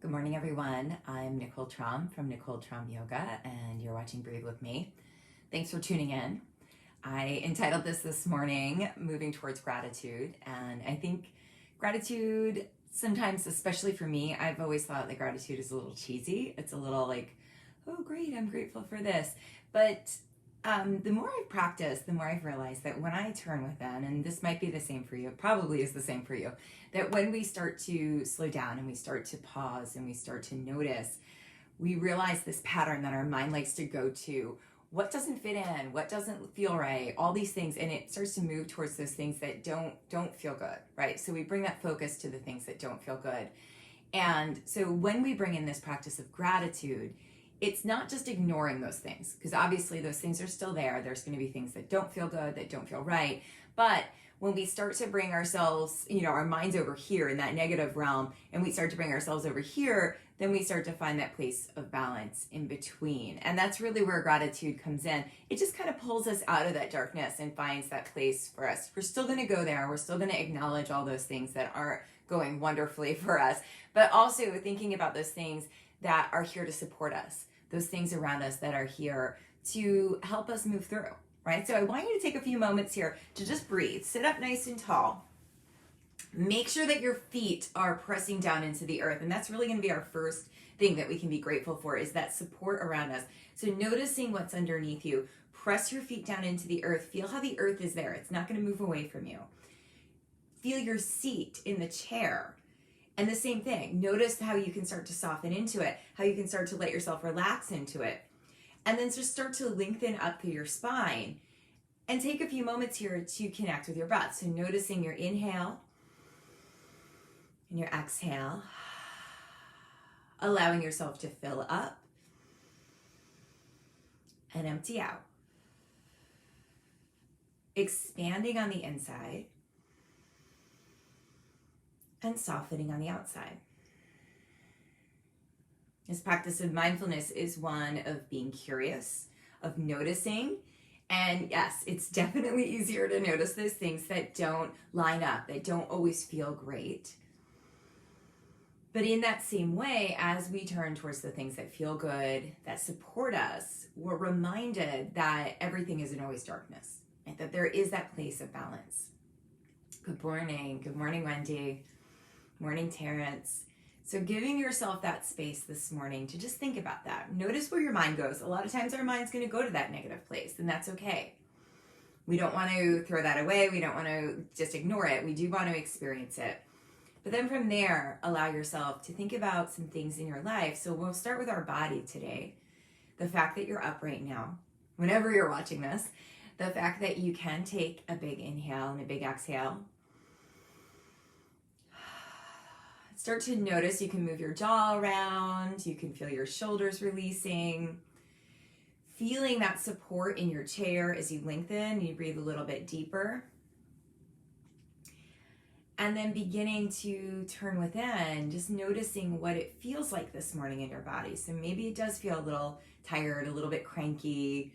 Good morning, everyone. I'm Nicole Traum from Nicole Traum Yoga, and you're watching Breathe with me. Thanks for tuning in. I entitled this morning, Moving Towards Gratitude, and I think gratitude sometimes, especially for me, I've always thought that gratitude is a little cheesy. It's a little like, oh, great, I'm grateful for this. But the more I've practiced, the more I've realized that when I turn within, and this might be the same for you, it probably is the same for you, that when we start to slow down and we start to pause and we start to notice, we realize this pattern that our mind likes to go to. What doesn't fit in? What doesn't feel right? All these things, and it starts to move towards those things that don't feel good, right? So we bring that focus to the things that don't feel good. And so when we bring in this practice of gratitude, it's not just ignoring those things, because obviously those things are still there. There's going to be things that don't feel good, that don't feel right. But when we start to bring ourselves, our minds over here in that negative realm, and we start to bring ourselves over here, then we start to find that place of balance in between. And that's really where gratitude comes in. It just kind of pulls us out of that darkness and finds that place for us. We're still going to go there. We're still going to acknowledge all those things that aren't going wonderfully for us, but also thinking about those things that are here to support us, those things around us that are here to help us move through, right? So I want you to take a few moments here to just breathe. Sit up nice and tall. Make sure that your feet are pressing down into the earth. And that's really going to be our first thing that we can be grateful for, is that support around us. So noticing what's underneath you. Press your feet down into the earth. Feel how the earth is there. It's not going to move away from you. Feel your seat in the chair. And the same thing, notice how you can start to soften into it, how you can start to let yourself relax into it. And then just start to lengthen up through your spine. And take a few moments here to connect with your breath. So noticing your inhale and your exhale. Allowing yourself to fill up and empty out. Expanding on the inside and softening on the outside. This practice of mindfulness is one of being curious, of noticing. And yes, it's definitely easier to notice those things that don't line up, that don't always feel great. But in that same way, as we turn towards the things that feel good, that support us, we're reminded that everything isn't always darkness, and that there is that place of balance. Good morning, Wendy. Morning, Terrence. So giving yourself that space this morning to just think about that. Notice where your mind goes. A lot of times our mind's going to go to that negative place, and that's okay. We don't want to throw that away. We don't want to just ignore it. We do want to experience it. But then from there, allow yourself to think about some things in your life. So we'll start with our body today. The fact that you're up right now, whenever you're watching this, the fact that you can take a big inhale and a big exhale. Start to notice you can move your jaw around, you can feel your shoulders releasing, feeling that support in your chair as you lengthen, you breathe a little bit deeper. And then beginning to turn within, just noticing what it feels like this morning in your body. So maybe it does feel a little tired, a little bit cranky.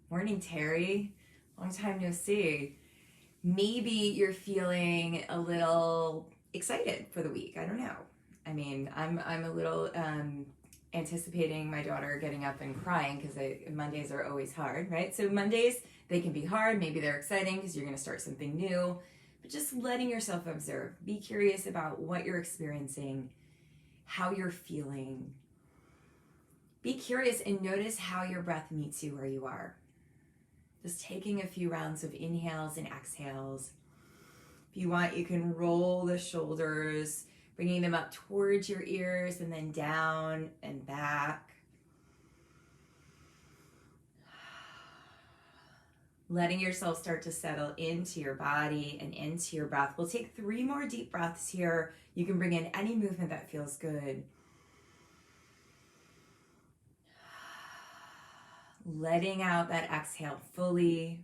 Morning, Terry. Long time no see. Maybe you're feeling a little excited for the week. I don't know. I mean, I'm a little anticipating my daughter getting up and crying, because Mondays are always hard, right? So Mondays, they can be hard. Maybe they're exciting because you're going to start something new. But just letting yourself observe. Be curious about what you're experiencing, how you're feeling. Be curious and notice how your breath meets you where you are. Just taking a few rounds of inhales and exhales. If you want, you can roll the shoulders, bringing them up towards your ears and then down and back. Letting yourself start to settle into your body and into your breath. We'll take 3 more deep breaths here. You can bring in any movement that feels good. Letting out that exhale fully.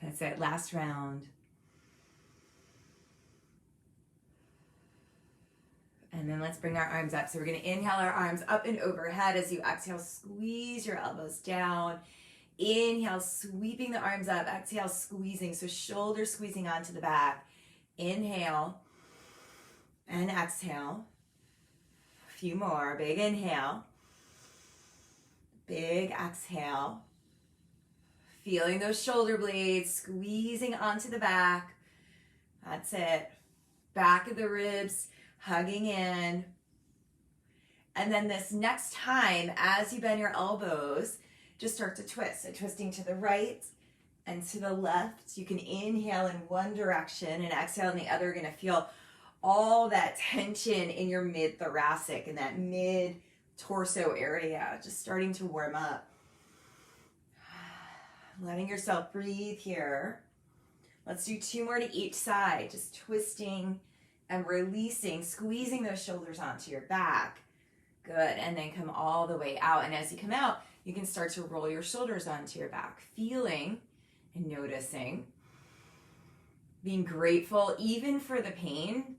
That's it, last round. And then let's bring our arms up. So we're going to inhale our arms up and overhead. As you exhale, squeeze your elbows down. Inhale, sweeping the arms up. Exhale, squeezing. So shoulders squeezing onto the back. Inhale and exhale. A few more. Big inhale. Big exhale. Feeling those shoulder blades squeezing onto the back. That's it. Back of the ribs hugging in. And then this next time, as you bend your elbows, just start to twist. So twisting to the right and to the left. You can inhale in one direction and exhale in the other. You're going to feel all that tension in your mid-thoracic and that mid-torso area, just starting to warm up. Letting yourself breathe here. Let's do 2 more to each side, just twisting and releasing, squeezing those shoulders onto your back. Good, and then come all the way out. And as you come out, you can start to roll your shoulders onto your back, feeling and noticing, being grateful even for the pain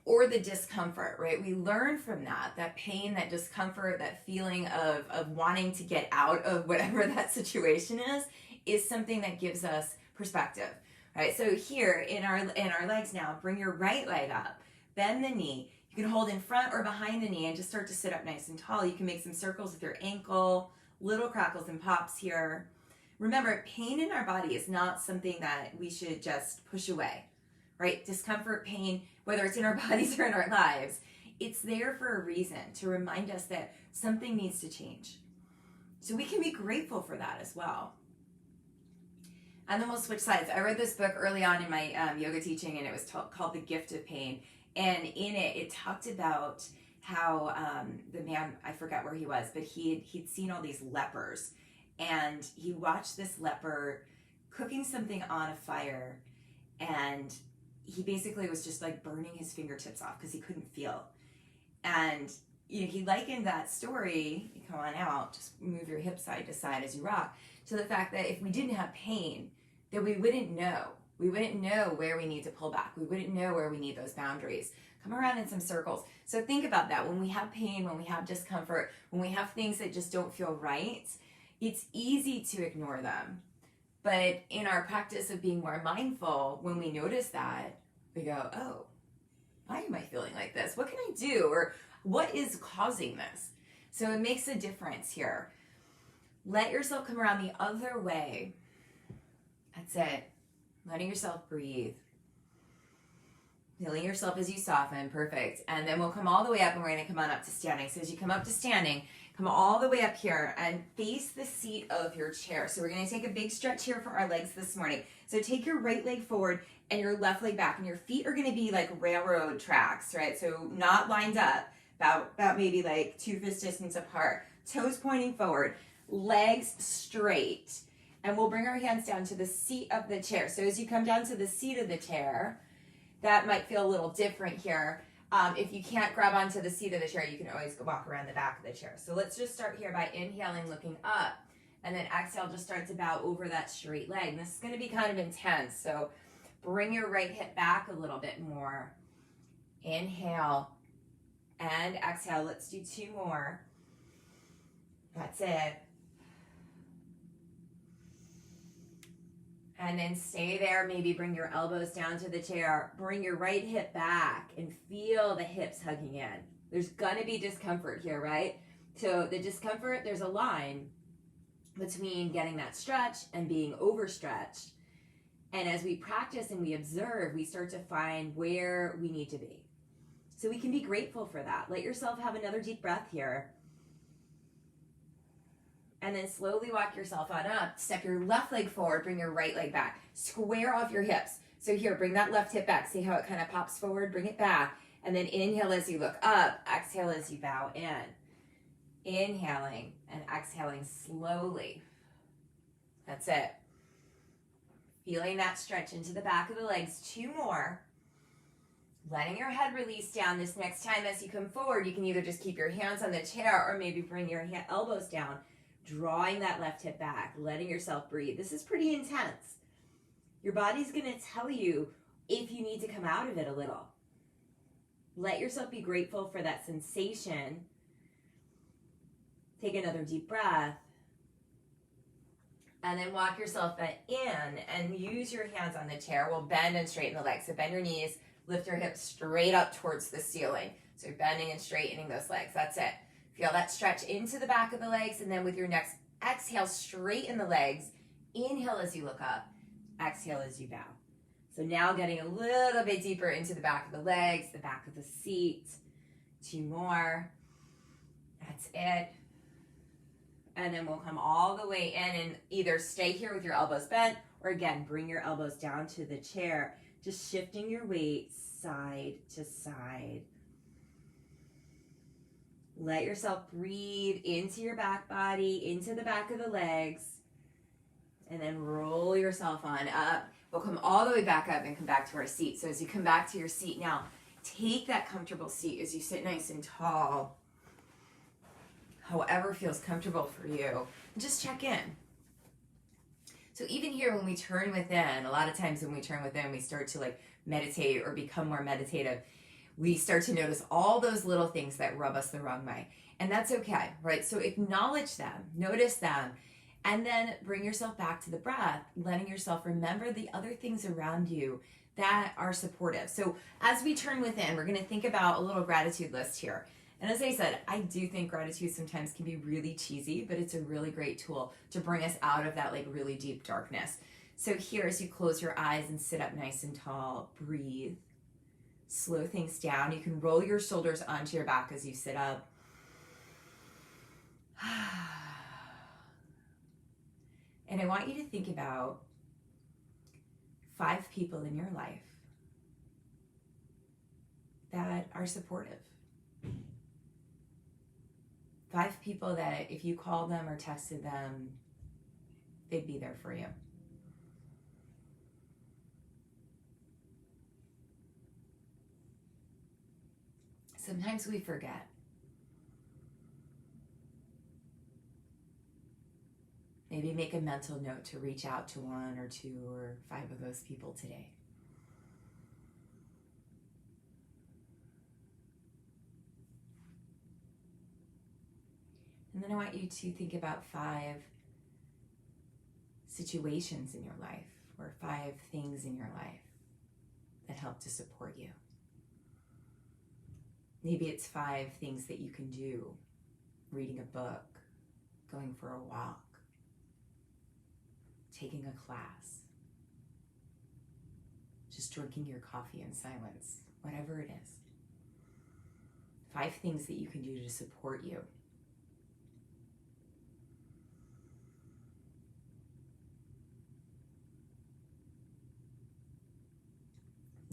or the discomfort, right? We learn from that pain, that discomfort, that feeling of wanting to get out of whatever that situation is something that gives us perspective, right? So here in our legs now, bring your right leg up, bend the knee. You can hold in front or behind the knee and just start to sit up nice and tall. You can make some circles with your ankle, little crackles and pops here. Remember, pain in our body is not something that we should just push away, right? Discomfort, pain, whether it's in our bodies or in our lives, it's there for a reason, to remind us that something needs to change. So we can be grateful for that as well. And then we'll switch sides. I read this book early on in my yoga teaching, and it was called The Gift of Pain. And in it, it talked about how the man, I forget where he was, but he'd seen all these lepers. And he watched this leper cooking something on a fire, and he basically was just like burning his fingertips off because he couldn't feel. And he likened that story, come on out, just move your hips side to side as you rock, to the fact that if we didn't have pain, that we wouldn't know. We wouldn't know where we need to pull back. We wouldn't know where we need those boundaries. Come around in some circles. So think about that. When we have pain, when we have discomfort, when we have things that just don't feel right, it's easy to ignore them. But in our practice of being more mindful, when we notice that, we go, oh, why am I feeling like this? What can I do? Or what is causing this? So it makes a difference here. Let yourself come around the other way. That's it. Letting yourself breathe. Feeling yourself as you soften. Perfect. And then we'll come all the way up, and we're going to come on up to standing. So as you come up to standing, come all the way up here and face the seat of your chair. So we're going to take a big stretch here for our legs this morning. So take your right leg forward and your left leg back, and your feet are going to be like railroad tracks, right? So not lined up, about maybe like 2 fist distance apart. Toes pointing forward, legs straight. And we'll bring our hands down to the seat of the chair. So as you come down to the seat of the chair, that might feel a little different here. If you can't grab onto the seat of the chair, you can always walk around the back of the chair. So let's just start here by inhaling, looking up, and then exhale, just start to bow over that straight leg. And this is going to be kind of intense, so bring your right hip back a little bit more. Inhale and exhale. Let's do 2 more. That's it. And then stay there. Maybe bring your elbows down to the chair. Bring your right hip back and feel the hips hugging in. There's going to be discomfort here, right? So the discomfort, there's a line between getting that stretch and being overstretched. And as we practice and we observe, we start to find where we need to be. So we can be grateful for that. Let yourself have another deep breath here. And then slowly walk yourself on up. Step your left leg forward, bring your right leg back. Square off your hips. So here, bring that left hip back. See how it kind of pops forward? Bring it back. And then inhale as you look up. Exhale as you bow in. Inhaling and exhaling slowly. That's it. Feeling that stretch into the back of the legs. 2 more. Letting your head release down. This next time as you come forward, you can either just keep your hands on the chair or maybe bring your elbows down. Drawing that left hip back, letting yourself breathe. This is pretty intense. Your body's going to tell you if you need to come out of it a little. Let yourself be grateful for that sensation. Take another deep breath. And then walk yourself in and use your hands on the chair. We'll bend and straighten the legs. So bend your knees, lift your hips straight up towards the ceiling. So you're bending and straightening those legs. That's it. Feel that stretch into the back of the legs, and then with your next exhale, straighten the legs. Inhale as you look up. Exhale as you bow. So now getting a little bit deeper into the back of the legs, the back of the seat. 2 more. That's it. And then we'll come all the way in and either stay here with your elbows bent, or again, bring your elbows down to the chair, just shifting your weight side to side. Let yourself breathe into your back body, into the back of the legs, and then roll yourself on up. We'll come all the way back up and come back to our seat. So as you come back to your seat now, take that comfortable seat as you sit nice and tall. However feels comfortable for you. And just check in. So even here when we turn within, a lot of times when we turn within, we start to like meditate or become more meditative. We start to notice all those little things that rub us the wrong way. And that's okay, right? So acknowledge them, notice them, and then bring yourself back to the breath, letting yourself remember the other things around you that are supportive. So as we turn within, we're going to think about a little gratitude list here. And as I said, I do think gratitude sometimes can be really cheesy, but it's a really great tool to bring us out of that like really deep darkness. So here, as you close your eyes and sit up nice and tall, breathe. Slow things down. You can roll your shoulders onto your back as you sit up. And I want you to think about 5 people in your life that are supportive. 5 people that if you called them or texted them, they'd be there for you. Sometimes we forget. Maybe make a mental note to reach out to 1 or 2 or 5 of those people today. And then I want you to think about 5 situations in your life or 5 things in your life that help to support you. Maybe it's 5 things that you can do. Reading a book, going for a walk, taking a class, just drinking your coffee in silence, whatever it is. 5 things that you can do to support you.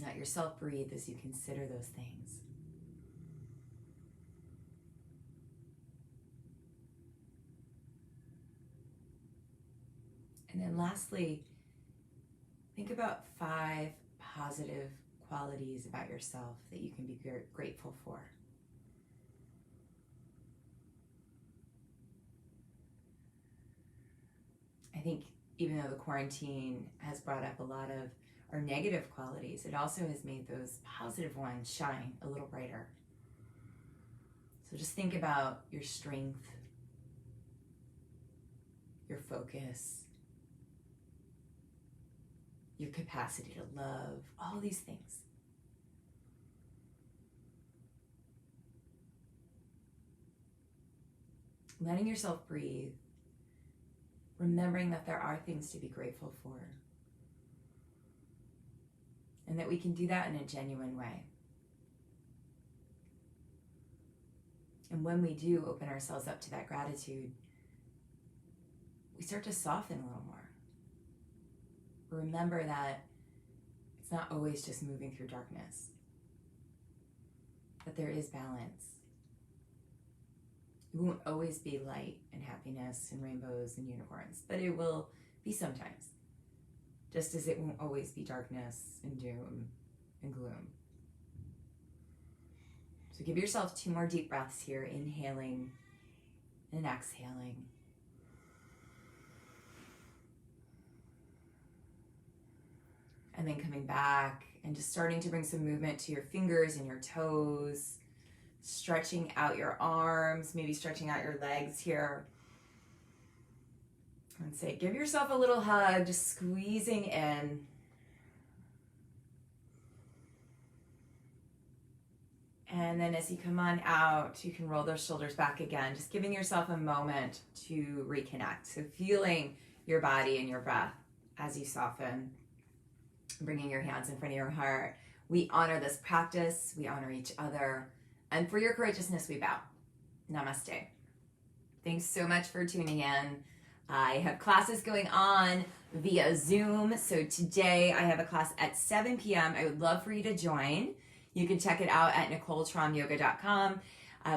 Let yourself breathe as you consider those things. And then lastly, think about 5 positive qualities about yourself that you can be grateful for. I think even though the quarantine has brought up a lot of our negative qualities, it also has made those positive ones shine a little brighter. So just think about your strength, your focus, your capacity to love, all these things. Letting yourself breathe, remembering that there are things to be grateful for, and that we can do that in a genuine way. And when we do open ourselves up to that gratitude, we start to soften a little more. Remember that it's not always just moving through darkness, that there is balance. It won't always be light and happiness and rainbows and unicorns, but it will be sometimes, just as it won't always be darkness and doom and gloom. So give yourself 2 more deep breaths here, inhaling and exhaling. And then coming back and just starting to bring some movement to your fingers and your toes, stretching out your arms, maybe stretching out your legs here. And say, give yourself a little hug, just squeezing in. And then as you come on out, you can roll those shoulders back again, just giving yourself a moment to reconnect. So feeling your body and your breath as you soften, bringing your hands in front of your heart. We honor this practice, we honor each other, and for your courageousness, we bow. Namaste. Thanks so much for tuning in. I have classes going on via Zoom. So today I have a class at 7 p.m. I would love for you to join. You can check it out at NicoleTromYoga.com.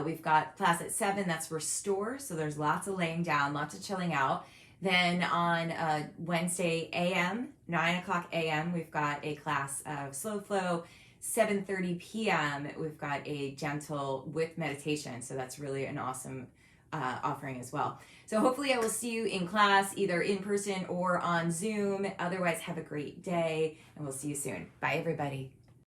We've got class at 7, that's Restore. So there's lots of laying down, lots of chilling out. Then on Wednesday a.m., 9 o'clock a.m., we've got a class of Slow Flow. 7:30 p.m., we've got a gentle with meditation. So that's really an awesome offering as well. So hopefully I will see you in class, either in person or on Zoom. Otherwise, have a great day, and we'll see you soon. Bye, everybody.